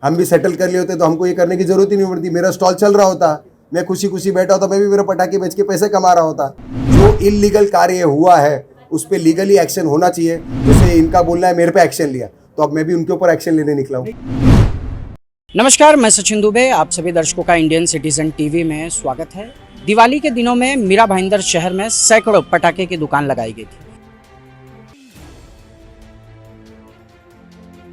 हम भी सेटल कर लिए होते तो हमको ये करने की जरूरत ही नहीं पड़ती। मेरा स्टॉल चल रहा होता, मैं खुशी खुशी बैठा होता, मैं भी मेरा पटाखे बेच के पैसे कमा रहा होता। जो इलीगल कार्य हुआ है उस पर लीगली एक्शन होना चाहिए। जैसे इनका बोलना है मेरे पे एक्शन लिया, तो अब मैं भी उनके ऊपर एक्शन लेने निकला हूँ। नमस्कार, मैं सचिन दुबे, आप सभी दर्शकों का इंडियन सिटीजन टीवी में स्वागत है। दिवाली के दिनों में मीरा भाईंदर शहर में सैकड़ों पटाखे की दुकान लगाई गई थी।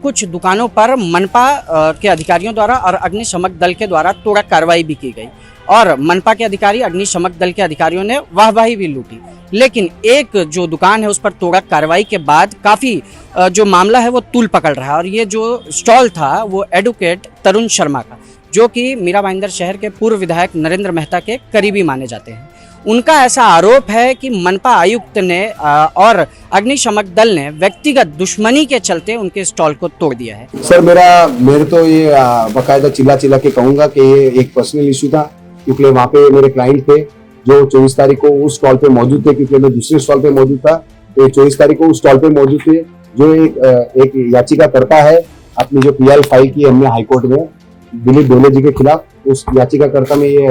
कुछ दुकानों पर मनपा के अधिकारियों द्वारा और अग्निशमन दल के द्वारा तोड़ा कार्रवाई भी की गई और मनपा के अधिकारी, अग्निशमन दल के अधिकारियों ने वाहवाही भी लूटी। लेकिन एक जो दुकान है उस पर तोड़ा कार्रवाई के बाद काफ़ी जो मामला है वो तूल पकड़ रहा है। और ये जो स्टॉल था वो एडवोकेट तरुण शर्मा का, जो कि मीरा भाईंदर शहर के पूर्व विधायक नरेंद्र मेहता के करीबी माने जाते हैं। उनका ऐसा आरोप है कि मनपा आयुक्त ने और अग्निशमन दल ने व्यक्तिगत दुश्मनी के चलते उनके स्टॉल को तोड़ दिया है। सर मेरे तो ये बाकायदा चिल्ला के कहूंगा कि ये एक पर्सनल इशू था, क्योंकि वहाँ पे मेरे क्लाइंट थे जो 24 तारीख को उस स्टॉल पे मौजूद थे, क्योंकि मैं दूसरे स्टॉल पे मौजूद था। तो 24 तारीख को उस स्टॉल पे मौजूद थे। जो एक याचिका करता है, अपनी जो पीआई फाइल की हमने हाईकोर्ट में दिलीप ढोले जी के खिलाफ, उस याचिकाकर्ता में ये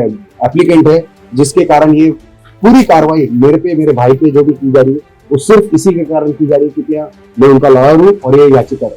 एप्लीकेंट है, जिसके कारण ये पूरी कार्रवाई मेरे पे, मेरे भाई पे जो भी की जा रही है वो सिर्फ इसी के कारण की जा रही है, क्योंकि मैं उनका लॉयर हूँ और ये याचिका।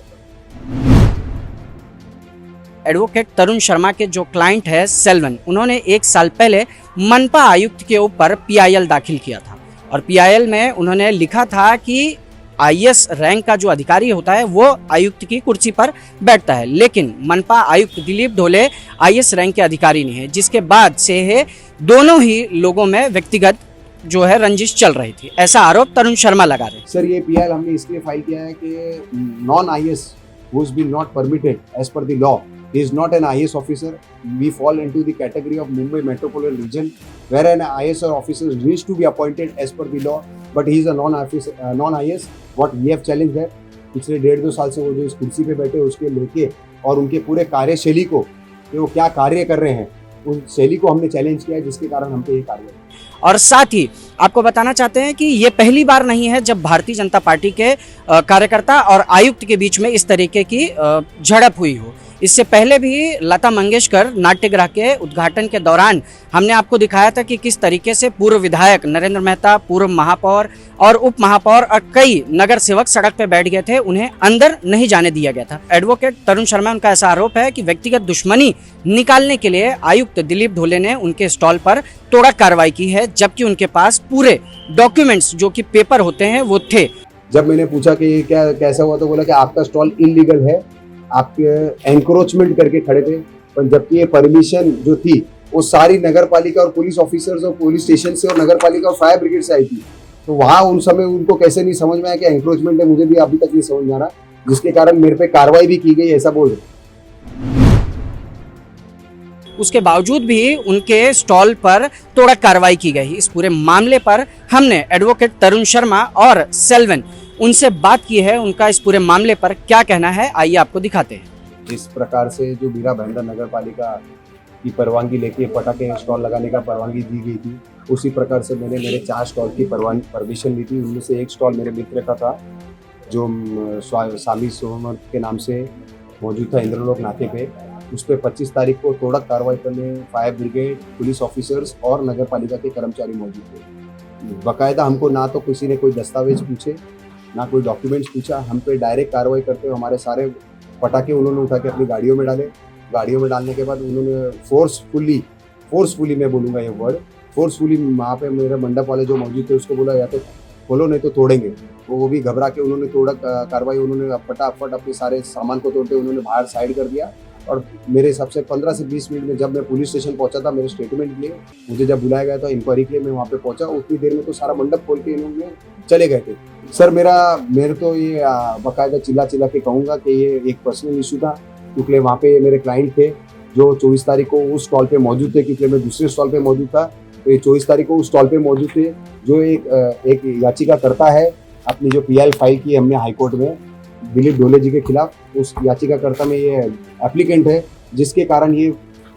एडवोकेट तरुण शर्मा के जो क्लाइंट है सेल्वन, उन्होंने 1 साल पहले मनपा आयुक्त के ऊपर पीआईएल दाखिल किया था और पीआईएल में उन्होंने लिखा था कि आईएएस रैंक का जो अधिकारी होता है वो आयुक्त की कुर्सी पर बैठता है, लेकिन मनपा आयुक्त दिलीप ढोले आईएएस रैंक के अधिकारी नहीं है, जिसके बाद से है दोनों ही लोगों में व्यक्तिगत जो है रंजिश चल रही थी। ऐसा आरोप तरुण शर्मा लगा रहे। सर ये पीआईएल हमने इसलिए फाइल किया है कि non IAS who has been not permitted as per the law, he is not an IAS officer. We fall into the category of Mumbai metropolitan region where an IAS officer needs to be appointed as per the law, but he is a non-IAS. What we have challenged है, पिछले 1.5-2 साल से वो जो इस कुर्सी पे बैठे उसके लेके और उनके पूरे कार्यशैली को, कि वो क्या कार्य कर रहे हैं, उन शैली को हमने चैलेंज किया है, जिसके कारण हम पे ये कार्य। और साथ ही आपको बताना चाहते हैं कि ये पहली बार नहीं है जब भारतीय जनता पार्टी के कार्यकर्ता और आयुक्त के बीच में इस तरीके की झड़प हुई हो। इससे पहले भी लता मंगेशकर नाट्यगृह के उद्घाटन के दौरान हमने आपको दिखाया था कि किस तरीके से पूर्व विधायक नरेंद्र मेहता, पूर्व महापौर और उप महापौर और कई नगर सेवक सड़क पे बैठ गए थे, उन्हें अंदर नहीं जाने दिया गया था। एडवोकेट तरुण शर्मा, उनका ऐसा आरोप है कि व्यक्तिगत दुश्मनी निकालने के लिए आयुक्त दिलीप ढोले ने उनके स्टॉल पर तोड़ा कार्रवाई की है, जबकि उनके पास पूरे डॉक्यूमेंट्स जो कि पेपर होते हैं वो थे। जब मैंने पूछा कि क्या कैसा हुआ, तो बोला कि आपका स्टॉल इलीगल है, आपके एंक्रोचमेंट करके खड़े थे। पर जबकि ये परमिशन जो थी वो सारी नगर पालिका और पुलिस ऑफिसर्स और पुलिस स्टेशन से और नगर पालिका और फायर ब्रिगेड से आई थी। तो वहाँ उन समय उनको कैसे नहीं समझ में आया कि एंक्रोचमेंट है, मुझे भी अभी तक नहीं समझ में आ रहा, जिसके कारण मेरे पे कार्रवाई भी की गई, ऐसा बोल रहे। उसके बावजूद भी उनके स्टॉल पर तोड़ा कार्रवाई की गई। इस पूरे मामले पर हमने एडवोकेट तरुण शर्मा और सेल्वन उनसे बात की है। उनका इस पूरे मामले पर क्या कहना है, आइए आपको दिखाते हैं। जिस प्रकार से जो मीरा भाईंदर नगर पालिका की परवानगी लेके पटाखे स्टॉल लगाने का परवानगी दी गई थी, उसी प्रकार से मैंने मेरे 4 स्टॉल की परमिशन ली थी। उनमें से एक स्टॉल मेरे मित्र का था जो स्वामी सोमत के नाम से मौजूद था इंद्रलोक नाके पे। उस पर 25 तारीख को तोड़ा कार्रवाई करने फायर ब्रिगेड, पुलिस ऑफिसर्स और नगर पालिका के कर्मचारी मौजूद थे। बाकायदा हमको ना तो किसी ने कोई दस्तावेज पूछे, ना कोई डॉक्यूमेंट्स पूछा, हम पे डायरेक्ट कार्रवाई करते हुए हमारे सारे पटाखे उन्होंने उठा के अपनी गाड़ियों में डाले। गाड़ियों में डालने के बाद उन्होंने फोर्सफुली मैं बोलूँगा ये वर्ड, फोर्सफुली वहाँ पे मेरे मंडप वाले जो मौजूद थे उसको बोला या तो खोलो नहीं तो तोड़ेंगे। तो वो भी घबरा के उन्होंने तोड़ा कार्रवाई, उन्होंने फटाफट अपने सारे सामान को तोड़ते उन्होंने बाहर साइड कर दिया। और मेरे हिसाब से 15 से 20 मिनट में जब मैं पुलिस स्टेशन पहुंचा था मेरे स्टेटमेंट के लिए, मुझे जब बुलाया गया था इंक्वायरी के लिए, मैं वहाँ पे पहुंचा, उतनी देर में तो सारा मंडप खोल के इन्होंने चले गए थे। सर मेरे तो ये बाकायदा चिल्ला के कहूँगा कि ये एक पर्सनल इशू था, क्योंकि वहाँ पे मेरे क्लाइंट थे जो 24 तारीख को उस स्टॉल पे मौजूद थे, क्योंकि मैं दूसरे स्टॉल पे मौजूद था। तो ये 24 तारीख को उस स्टॉल पे मौजूद थे। जो एक याचिका करता है, अपनी जो पीआई फाइल की हमने हाईकोर्ट में दिलीप ढोले जी के खिलाफ, उस याचिकाकर्ता में ये एप्लीकेंट है, जिसके कारण ये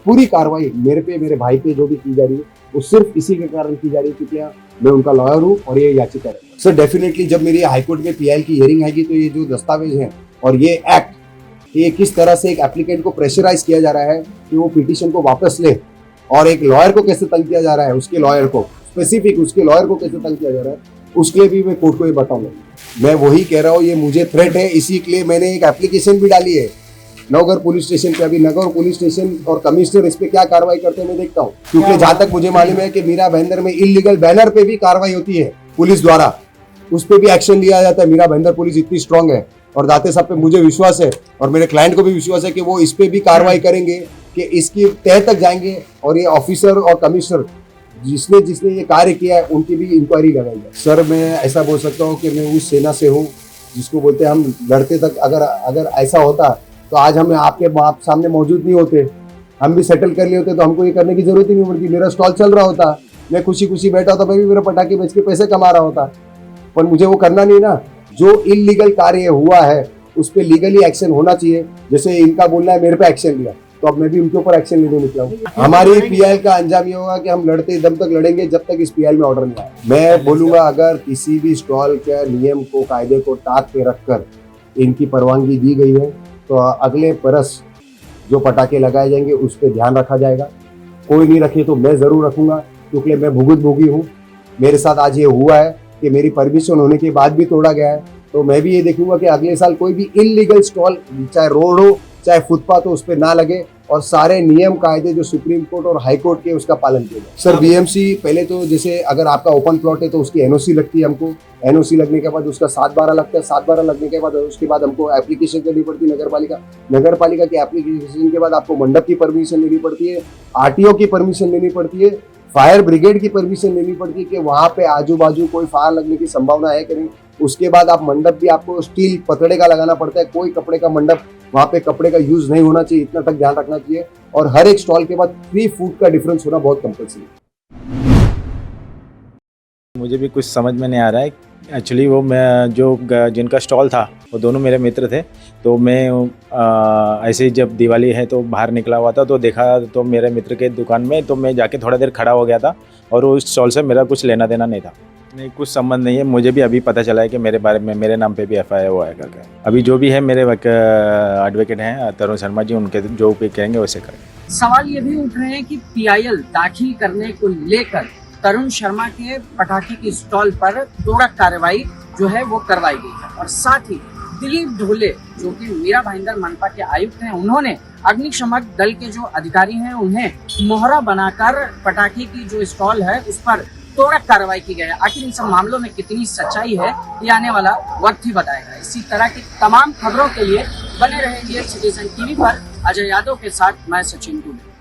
पूरी कार्रवाई मेरे पे, मेरे भाई पे जो भी की जा रही है वो सिर्फ इसी के कारण की जा रही है, क्योंकि मैं उनका लॉयर हूँ और ये याचिका है। सर डेफिनेटली जब मेरी हाईकोर्ट में पीआई की हियरिंग आएगी तो ये जो दस्तावेज है और ये एक्ट कि ये किस तरह से एक एप्लीकेंट को प्रेशराइज किया जा रहा है कि वो पिटीशन को वापस ले, और एक लॉयर को कैसे तंग किया जा रहा है, उसके लॉयर को स्पेसिफिक उसके लॉयर को कैसे तंग किया जा रहा है, उसके लिए भी मैं कोर्ट को ये बताऊंगा। मैं वही कह रहा हूँ, ये मुझे थ्रेट है, इसी के लिए मैंने एक एप्लीकेशन भी डाली है नवगढ़ पुलिस स्टेशन पे। अभी नगर पुलिस स्टेशन और कमिश्नर इस पे क्या कार्रवाई करते हैं मैं देखता हूँ, क्योंकि जहां तक मुझे मालूम है कि मीरा भाईंदर में इलीगल बैनर पे भी कार्रवाई होती है पुलिस द्वारा, उस पे भी एक्शन लिया जाता है। मीरा भाईंदर पुलिस इतनी स्ट्रांग है, और दाते साहब पे मुझे विश्वास है और मेरे क्लाइंट को भी विश्वास है कि वो इस पे भी कार्रवाई करेंगे, कि इसकी तह तक जाएंगे, और ये ऑफिसर और कमिश्नर जिसने ये कार्य किया है उनकी भी इंक्वायरी लगाएंगे। सर मैं ऐसा बोल सकता हूँ कि मैं उस सेना से हूँ जिसको बोलते हैं हम लड़ते तक, अगर ऐसा होता तो आज हम आपके सामने मौजूद नहीं होते, हम भी सेटल कर लिए होते, तो हमको ये करने की जरूरत ही नहीं पड़ती। मेरा स्टॉल चल रहा होता, मैं खुशी खुशी बैठा होता, मैं भी मेरा पटाखे बेच के पैसे कमा रहा होता, पर मुझे वो करना नहीं ना। जो इलीगल कार्य हुआ है उस पर लीगली एक्शन होना चाहिए। जैसे इनका बोलना है मेरे पे एक्शन लिया, तो अब मैं भी उनके ऊपर एक्शन लेने निकला हूँ। हमारी पीएल का अंजाम ये होगा कि हम लड़ते दम तक लड़ेंगे जब तक इस पीएल में ऑर्डर नहीं आए। मैं बोलूंगा अगर किसी भी स्टॉल के नियम को कायदे को ताक पे रखकर इनकी परवानगी दी गई है तो अगले बरस जो पटाखे लगाए जाएंगे उस पर ध्यान रखा जाएगा। कोई नहीं रखे तो मैं जरूर रखूंगा, क्योंकि मैं भुगत भोगी हूँ। मेरे साथ आज ये हुआ है कि मेरी परमिशन होने के बाद भी तोड़ा गया है, तो मैं भी ये देखूंगा कि अगले साल कोई भी इलीगल स्टॉल चाहे रोड हो चाहे फुटपाथ हो उस पर ना लगे, और सारे नियम कायदे जो सुप्रीम कोर्ट और हाई कोर्ट के उसका पालन किया जाए। सर बीएमसी पहले तो जैसे अगर आपका ओपन प्लॉट है तो उसकी एनओसी लगती है हमको, एनओसी लगने के बाद उसका 7/12 लगता है, 7/12 लगने के बाद उसके बाद हमको एप्लीकेशन करनी पड़ती है नगर पालिका की एप्लीकेशन के बाद आपको मंडप की परमिशन लेनी पड़ती है, आरटीओ की परमिशन लेनी पड़ती है, फायर ब्रिगेड की परमिशन लेनी पड़ती है कि वहाँ पे आजू बाजू कोई फायर लगने की संभावना है कि नहीं। उसके बाद आप मंडप भी आपको स्टील पतड़े का लगाना पड़ता है, कोई कपड़े का मंडप, वहाँ पे कपड़े का यूज नहीं होना चाहिए, इतना तक ध्यान रखना चाहिए। और हर एक स्टॉल के बाद 3 फुट का डिफरेंस होना बहुत कंपल्सरी है। मुझे भी कुछ समझ में नहीं आ रहा है। एक्चुअली वो मैं जिनका स्टॉल था वो दोनों मेरे मित्र थे, तो मैं ऐसे ही जब दिवाली है तो बाहर निकला हुआ था, तो देखा तो मेरे मित्र के दुकान में, तो मैं जाके थोड़ा देर खड़ा हो गया था, और उस स्टॉल से मेरा कुछ लेना देना नहीं था। नहीं, कुछ संबंध नहीं है। मुझे भी अभी पता चला है कि मेरे बारे में मेरे नाम पे भी एफआईआर हुआ है करके। अभी जो भी है मेरे एडवोकेट हैं तरुण शर्मा जी, उनके जो भी कहेंगे वैसे करेंगे। सवाल ये भी उठ रहे हैं कि पीआईएल दाखिल करने को लेकर तरुण शर्मा के पटाखे की स्टॉल पर तोड़क कार्रवाई जो है वो करवाई गई है, और साथ ही दिलीप ढोले जो कि मीरा भाईंदर मनपा के आयुक्त हैं, उन्होंने अग्निशमन दल के जो अधिकारी हैं उन्हें मोहरा बनाकर पटाखे की जो स्टॉल है उस पर तोड़क कार्रवाई की गई है। आखिर इन सब मामलों में कितनी सच्चाई है ये आने वाला वक्त ही बताएगा। इसी तरह की तमाम खबरों के लिए बने रहेंगे सिटीजन टीवी पर। अजय यादव के साथ मैं सचिन दुबे।